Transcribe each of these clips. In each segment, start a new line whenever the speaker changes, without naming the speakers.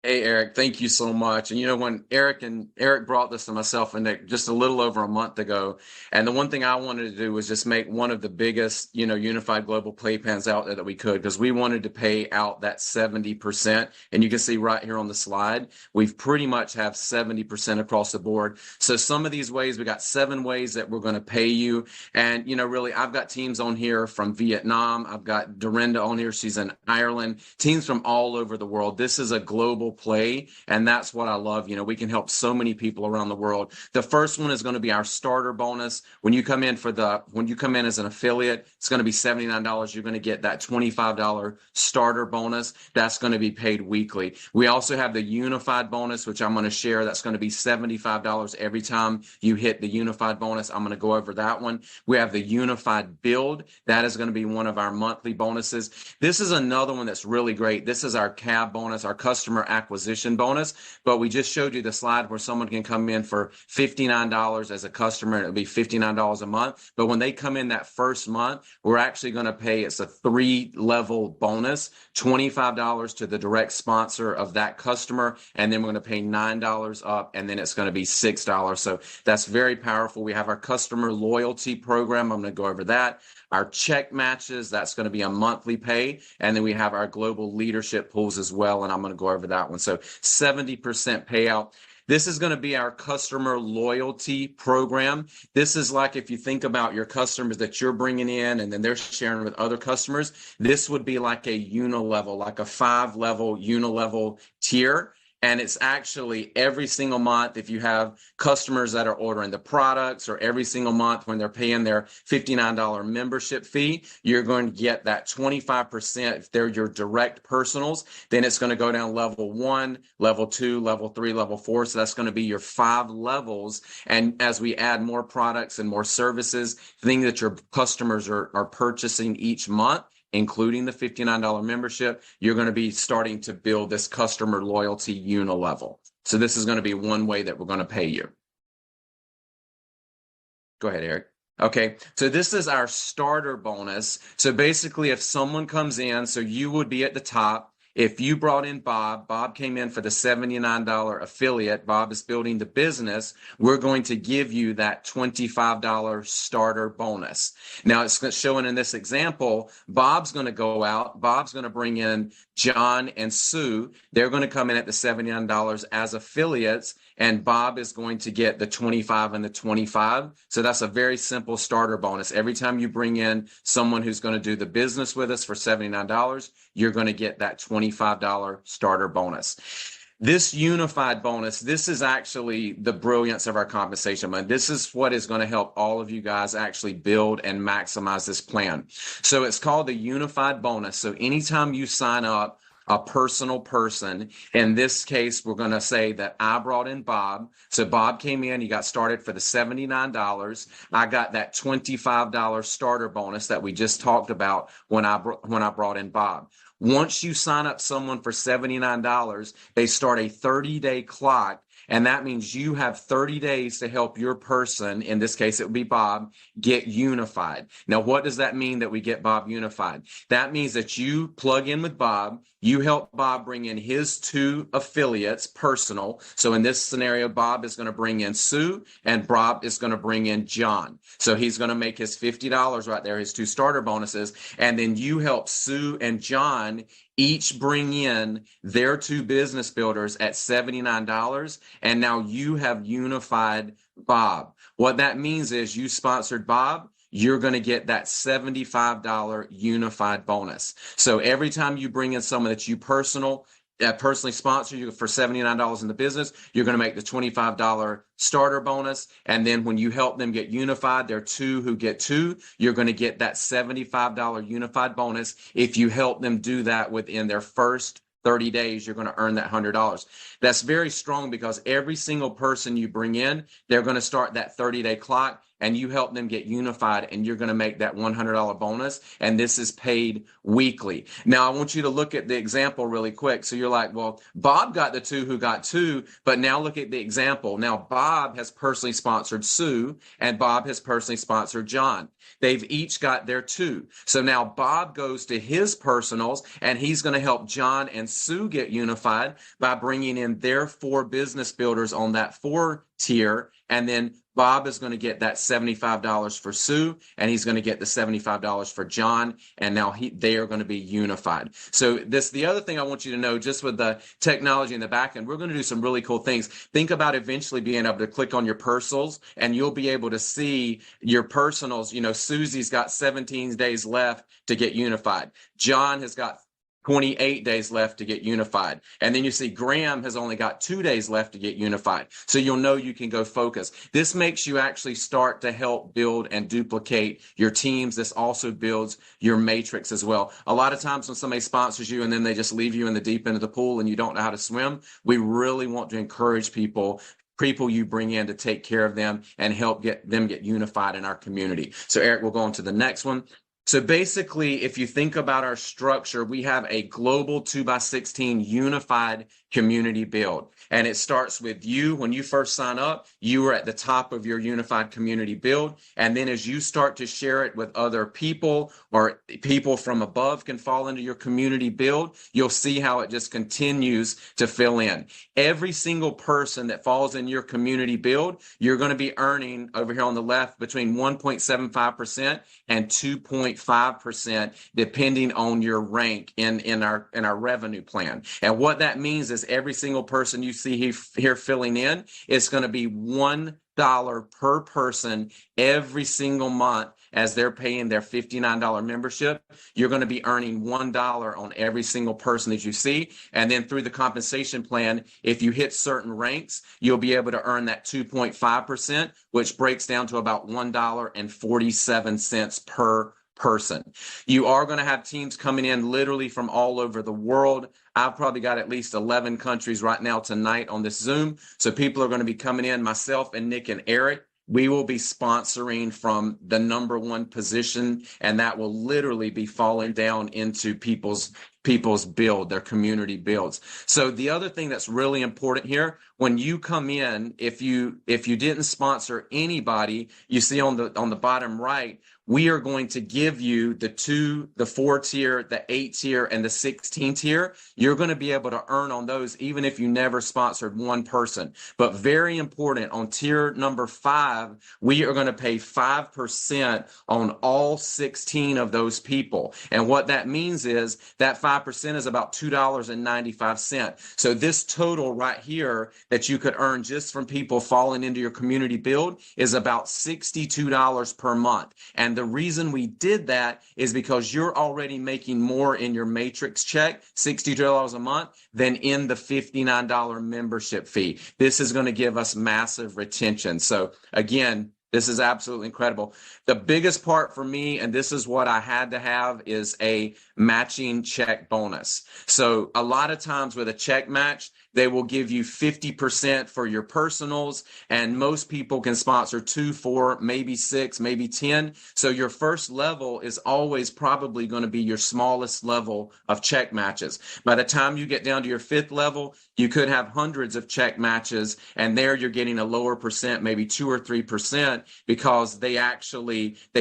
Hey Eric, thank you so much. And when Eric brought this to myself and just a little over a month ago, and the one thing I wanted to do was just make one of the biggest, unified global play plans out there that we could, because we wanted to pay out that 70%. And you can see right here on the slide, we've pretty much have 70% across the board. So some of these ways, we got 7 ways that we're going to pay you. And really, I've got teams on here from Vietnam. I've got Dorinda on here. She's in Ireland, teams from all over the world. This is a global play, and that's what I love. We can help so many people around the world. The first one is going to be our starter bonus. When you come in as an affiliate, it's going to be $79. You're going to get that $25 starter bonus. That's going to be paid weekly. We also have the unified bonus, which I'm going to share. That's going to be $75 every time you hit the unified bonus. I'm going to go over that one. We have the unified build. That is going to be one of our monthly bonuses. This is another one that's really great. This is our CAB bonus, our customer acquisition bonus. But we just showed you the slide where someone can come in for $59 as a customer, and it'll be $59 a month. But when they come in that first month, we're actually going to pay, it's a 3-level bonus, $25 to the direct sponsor of that customer, and then we're going to pay $9 up, and then it's going to be $6. So that's very powerful. We have our customer loyalty program. I'm going to go over that. Our check matches, that's going to be a monthly pay. And then we have our global leadership pools as well. And I'm going to go over that one. So 70% payout. This is going to be our customer loyalty program. This is like if you think about your customers that you're bringing in and then they're sharing with other customers, this would be like a unilevel, like a 5-level unilevel tier. And it's actually every single month, if you have customers that are ordering the products, or every single month when they're paying their $59 membership fee, you're going to get that 25%. If they're your direct personals, then it's going to go down level 1, level 2, level 3, level 4. So that's going to be your 5 levels. And as we add more products and more services, things that your customers are purchasing each month, including the $59 membership, you're going to be starting to build this customer loyalty unilevel. So this is going to be one way that we're going to pay you. Go ahead, Eric. Okay, so this is our starter bonus. So basically, if someone comes in, so you would be at the top. If you brought in Bob came in for the $79 affiliate, Bob is building the business, we're going to give you that $25 starter bonus. Now, it's showing in this example, Bob's going to go out, Bob's going to bring in John and Sue. They're going to come in at the $79 as affiliates, and Bob is going to get the 25 and the 25. So that's a very simple starter bonus. Every time you bring in someone who's going to do the business with us for $79, you're going to get that $25 starter bonus. This unified bonus, this is actually the brilliance of our compensation plan. This is what is going to help all of you guys actually build and maximize this plan. So it's called the unified bonus. So anytime you sign up a personal person, in this case, we're going to say that I brought in Bob. So Bob came in, he got started for the $79. I got that $25 starter bonus that we just talked about when I brought in Bob. Once you sign up someone for $79, they start a 30-day clock. And that means you have 30 days to help your person, in this case, it would be Bob, get unified. Now, what does that mean that we get Bob unified? That means that you plug in with Bob, you help Bob bring in his 2 affiliates, personal. So in this scenario, Bob is going to bring in Sue, and Bob is going to bring in John. So he's going to make his $50 right there, his 2 starter bonuses. And then you help Sue and John each bring in their 2 business builders at $79, and now you have unified Bob. What that means is you sponsored Bob, you're going to get that $75 unified bonus. So every time you bring in someone that you personally sponsor you for $79 in the business, you're going to make the $25 starter bonus. And then when you help them get unified, there are 2 who get 2, you're going to get that $75 unified bonus. If you help them do that within their first 30 days, you're going to earn that $100. That's very strong because every single person you bring in, they're going to start that 30-day clock, and you help them get unified, and you're going to make that $100 bonus. And this is paid weekly. Now, I want you to look at the example really quick. So you're like, well, Bob got the 2 who got 2, but now look at the example. Now, Bob has personally sponsored Sue, and Bob has personally sponsored John. They've each got their 2. So now Bob goes to his personals, and he's going to help John and Sue get unified by bringing in their 4 business builders on that 4 tier. And then Bob is going to get that $75 for Sue, and he's going to get the $75 for John. And now they are going to be unified. So the other thing I want you to know, just with the technology in the back end, we're going to do some really cool things. Think about eventually being able to click on your personals, and you'll be able to see your personals. Susie's got 17 days left to get unified. John has got 28 days left to get unified. And then you see Graham has only got 2 days left to get unified. So you'll know you can go focus. This makes you actually start to help build and duplicate your teams. This also builds your matrix as well. A lot of times when somebody sponsors you and then they just leave you in the deep end of the pool and you don't know how to swim, we really want to encourage people you bring in to take care of them and help get unified in our community. So Eric, we'll go on to the next one. So basically, if you think about our structure, we have a global 2x16 unified community build. And it starts with you. When you first sign up, you are at the top of your unified community build. And then as you start to share it with other people, or people from above can fall into your community build, you'll see how it just continues to fill in. Every single person that falls in your community build, you're going to be earning over here on the left between 1.75% and 2.5%, depending on your rank in our revenue plan. And what that means is every single person you see here filling in is going to be $1 per person every single month. As they're paying their $59 membership, you're going to be earning $1 on every single person that you see. And then through the compensation plan, if you hit certain ranks, you'll be able to earn that 2.5%, which breaks down to about $1.47 per person. You are going to have teams coming in literally from all over the world. I've probably got at least 11 countries right now tonight on this Zoom. So people are going to be coming in, myself and Nick and Eric. We will be sponsoring from the number 1 position, and that will literally be falling down into people's build, their community builds. So the other thing that's really important here, when you come in, if you didn't sponsor anybody, you see on the bottom right, we are going to give you the 4 tier, the 8 tier, and the 16 tier. You're going to be able to earn on those even if you never sponsored one person. But very important, on tier number 5, we are going to pay 5% on all 16 of those people. And what that means is that 5% is about $2.95. So this total right here that you could earn just from people falling into your community build is about $62 per month. And the reason we did that is because you're already making more in your matrix check, $62 a month, than in the $59 membership fee. This is going to give us massive retention. So again, this is absolutely incredible. The biggest part for me, and this is what I had to have, is a matching check bonus. So a lot of times with a check match, they will give you 50% for your personals, and most people can sponsor 2, 4, maybe 6, maybe 10. So your first level is always probably going to be your smallest level of check matches. By the time you get down to your 5th level, you could have hundreds of check matches, and there you're getting a lower percent, maybe 2 or 3%, because they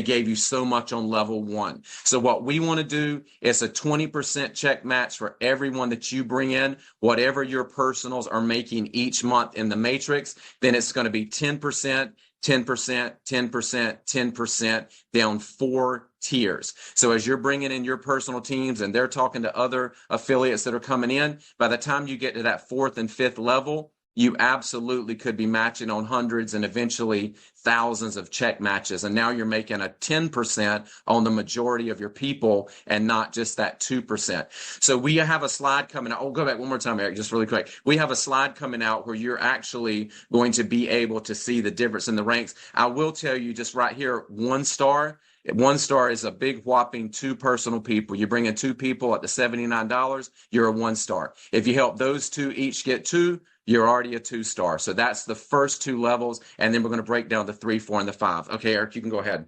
gave you so much on level 1. So what we want to do is a 20% check match for everyone that you bring in, whatever your personals are making each month in the matrix. Then it's going to be 10%, 10%, 10%, 10% down 4 tiers. So as you're bringing in your personal teams and they're talking to other affiliates that are coming in, by the time you get to that 4th and 5th level, you absolutely could be matching on hundreds and eventually thousands of check matches. And now you're making a 10% on the majority of your people and not just that 2%. So we have a slide coming out. Oh, go back one more time, Eric, just really quick. We have a slide coming out where you're actually going to be able to see the difference in the ranks. I will tell you just right here, 1 star. 1 star is a big whopping 2 personal people. You bring in 2 people at the $79, you're a 1 star. If you help those 2 each get 2, you're already a 2 star. So that's the first 2 levels. And then we're going to break down the 3, 4, and the 5. Okay, Eric, you can go ahead.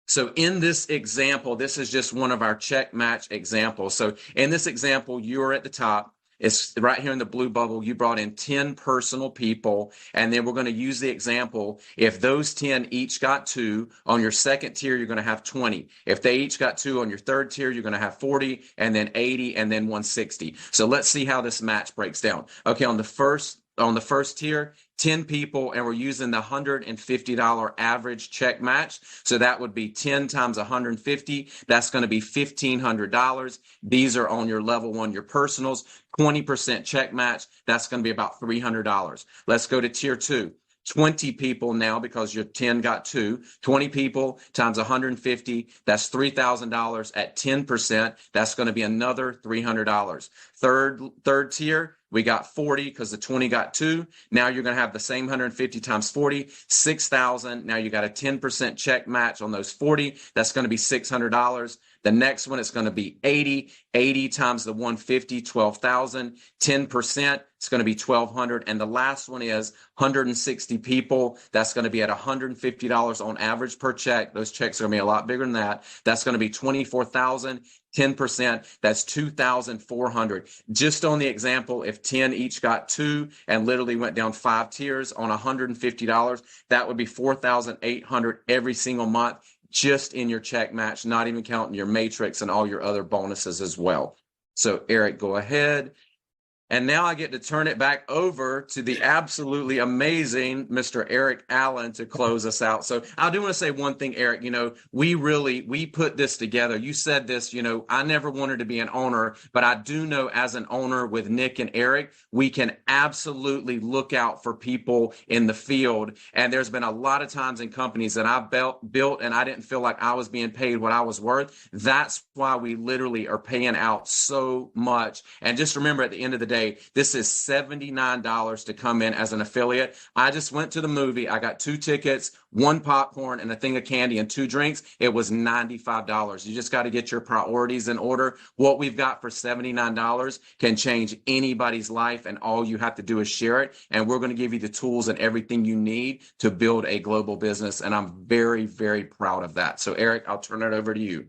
So in this example, this is just one of our check match examples. So in this example, you're at the top. It's right here in the blue bubble. You brought in 10 personal people, and then we're going to use the example. If those 10 each got 2, on your second tier, you're going to have 20. If they each got 2 on your third tier, you're going to have 40, and then 80, and then 160. So let's see how this match breaks down. Okay, on the first tier, 10 people, and we're using the $150 average check match. So that would be 10 times 150. That's going to be $1,500. These are on your level 1, your personals. 20% check match. That's going to be about $300. Let's go to tier 2. 20 people now, because your 10 got 2. 20 people times 150, that's $3,000 at 10%. That's going to be another $300. Third tier, we got 40 because the 20 got 2. Now you're going to have the same 150 times 40, 6,000. Now you got a 10% check match on those 40. That's going to be $600. The next one is going to be 80. 80 times the 150, 12,000. 10%, it's going to be $1,200. And the last one is 160 people. That's going to be at $150 on average per check. Those checks are going to be a lot bigger than that. That's going to be 24,000. 10%, that's 2,400. Just on the example, if 10 each got 2 and literally went down 5 tiers on $150, that would be 4,800 every single month just in your check match, not even counting your matrix and all your other bonuses as well. So Eric, go ahead. And now I get to turn it back over to the absolutely amazing Mr. Eric Allen to close us out. So I do want to say one thing, Eric, we put this together. You said this, I never wanted to be an owner, but I do know as an owner with Nick and Eric, we can absolutely look out for people in the field. And there's been a lot of times in companies that I've built and I didn't feel like I was being paid what I was worth. That's why we literally are paying out so much. And just remember, at the end of the day, this is $79 to come in as an affiliate. I just went to the movie. I got 2 tickets, 1 popcorn, and a thing of candy and 2 drinks. It was $95. You just got to get your priorities in order. What we've got for $79 can change anybody's life, and all you have to do is share it. And we're going to give you the tools and everything you need to build a global business. And I'm very, very proud of that. So Eric, I'll turn it over to you.